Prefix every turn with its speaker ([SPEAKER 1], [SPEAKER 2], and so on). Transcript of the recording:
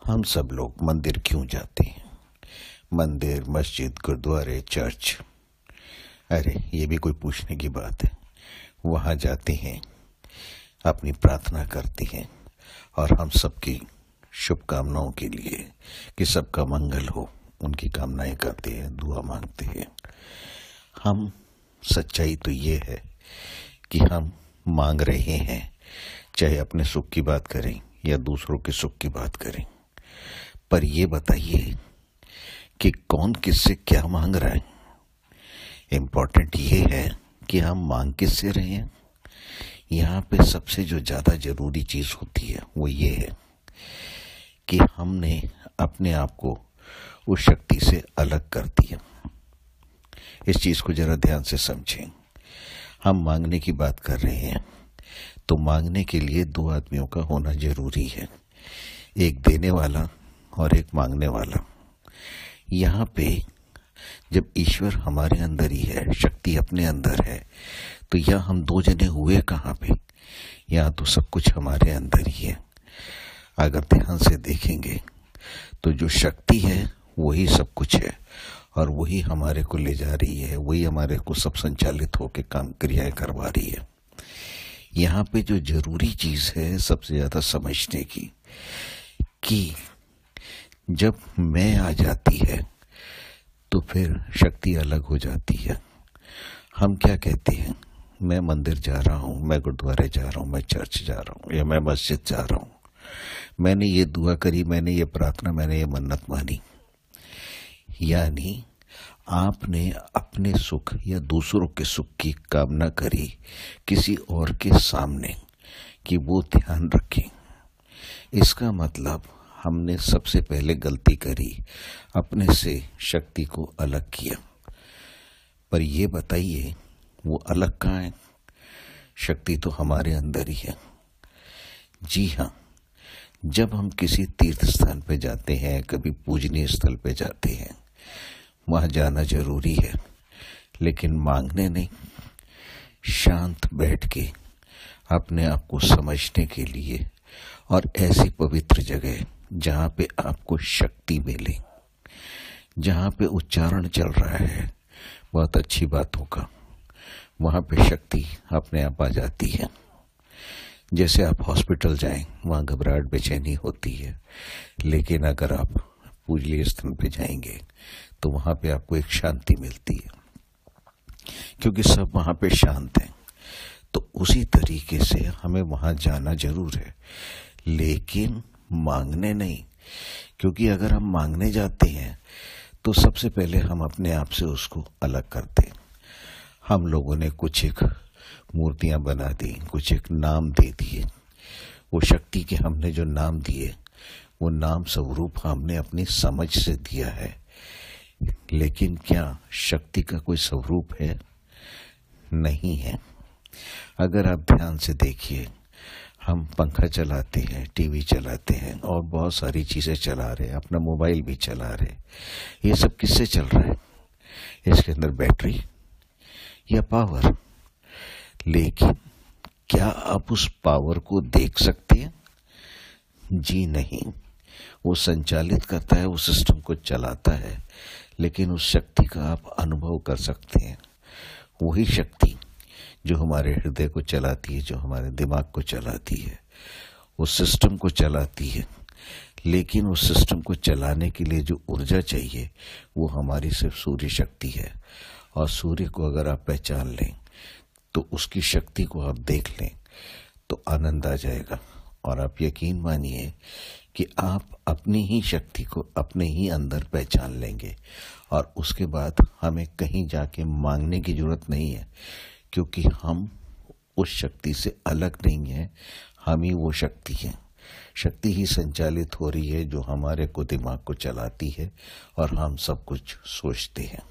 [SPEAKER 1] हम सब लोग मंदिर क्यों जाते हैं? मंदिर, मस्जिद, गुरुद्वारे, चर्च। अरे ये भी कोई पूछने की बात है। वहाँ जाते हैं, अपनी प्रार्थना करते हैं और हम सबकी शुभकामनाओं के लिए कि सबका मंगल हो, उनकी कामनाएं करते हैं, दुआ मांगते हैं। हम सच्चाई तो ये है कि हम मांग रहे हैं, चाहे अपने सुख की बात करें या दूसरों के सुख की बात करें। पर ये बताइए कि कौन किससे क्या मांग रहा है। इम्पोर्टेंट ये है कि हम मांग किससे रहे हैं। यहाँ पे सबसे जो ज्यादा जरूरी चीज होती है वो ये है कि हमने अपने आप को उस शक्ति से अलग कर दिया। इस चीज को जरा ध्यान से समझें। हम मांगने की बात कर रहे हैं तो मांगने के लिए दो आदमियों का होना जरूरी है, एक देने वाला और एक मांगने वाला। यहाँ पे जब ईश्वर हमारे अंदर ही है, शक्ति अपने अंदर है, तो यह हम दो जने हुए कहाँ पे? यहाँ तो सब कुछ हमारे अंदर ही है। अगर ध्यान से देखेंगे तो जो शक्ति है वही सब कुछ है और वही हमारे को ले जा रही है, वही हमारे को सब संचालित होकर काम क्रियाएं करवा रही है। यहाँ पे जो जरूरी चीज है सबसे ज्यादा समझने की, कि जब मैं आ जाती है तो फिर शक्ति अलग हो जाती है। हम क्या कहते हैं, मैं मंदिर जा रहा हूँ, मैं गुरुद्वारे जा रहा हूँ, मैं चर्च जा रहा हूँ या मैं मस्जिद जा रहा हूँ, मैंने ये दुआ करी, मैंने ये प्रार्थना, मैंने ये मन्नत मानी। यानी आपने अपने सुख या दूसरों के सुख की कामना करी किसी और के सामने कि वो ध्यान रखें। इसका मतलब हमने सबसे पहले गलती करी, अपने से शक्ति को अलग किया। पर ये बताइए वो अलग कहाँ है? शक्ति तो हमारे अंदर ही है। जी हाँ, जब हम किसी तीर्थ स्थान पे जाते हैं, कभी पूजनीय स्थल पे जाते हैं, वहां जाना जरूरी है, लेकिन मांगने नहीं, शांत बैठ के अपने आप को समझने के लिए, और ऐसी पवित्र जगह जहां पे आपको शक्ति मिले, जहां पे उच्चारण चल रहा है बहुत अच्छी बातों का, वहां पे शक्ति अपने आप आ जाती है। जैसे आप हॉस्पिटल जाएं, वहां घबराहट बेचैनी होती है, लेकिन अगर आप पूजनीय स्थान पे जाएंगे तो वहां पे आपको एक शांति मिलती है, क्योंकि सब वहां पे शांत हैं। तो उसी तरीके से हमें वहां जाना जरूर है, लेकिन मांगने नहीं। क्योंकि अगर हम मांगने जाते हैं तो सबसे पहले हम अपने आप से उसको अलग करते हैं। हम लोगों ने कुछ एक मूर्तियां बना दी, कुछ एक नाम दे दिए। वो शक्ति के हमने जो नाम दिए, वो नाम स्वरूप हमने अपनी समझ से दिया है, लेकिन क्या शक्ति का कोई स्वरूप है? नहीं है। अगर आप ध्यान से देखिए, हम पंखा चलाते हैं, टीवी चलाते हैं और बहुत सारी चीजें चला रहे हैं, अपना मोबाइल भी चला रहे हैं। ये सब किससे चल रहा है? इसके अंदर बैटरी या पावर। लेकिन क्या आप उस पावर को देख सकते हैं? जी नहीं। वो संचालित करता है, उस सिस्टम को चलाता है, लेकिन उस शक्ति का आप अनुभव कर सकते हैं। वही शक्ति जो हमारे हृदय को चलाती है, जो हमारे दिमाग को चलाती है, उस सिस्टम को चलाती है। लेकिन उस सिस्टम को चलाने के लिए जो ऊर्जा चाहिए वो हमारी सिर्फ सूर्य शक्ति है। और सूर्य को अगर आप पहचान लें तो उसकी शक्ति को आप देख लें तो आनंद आ जाएगा। और आप यकीन मानिए कि आप अपनी ही शक्ति को अपने ही अंदर पहचान लेंगे, और उसके बाद हमें कहीं जाके मांगने की जरूरत नहीं है, क्योंकि हम उस शक्ति से अलग नहीं है, हम ही वो शक्ति हैं। शक्ति ही संचालित हो रही है जो हमारे को दिमाग को चलाती है और हम सब कुछ सोचते हैं।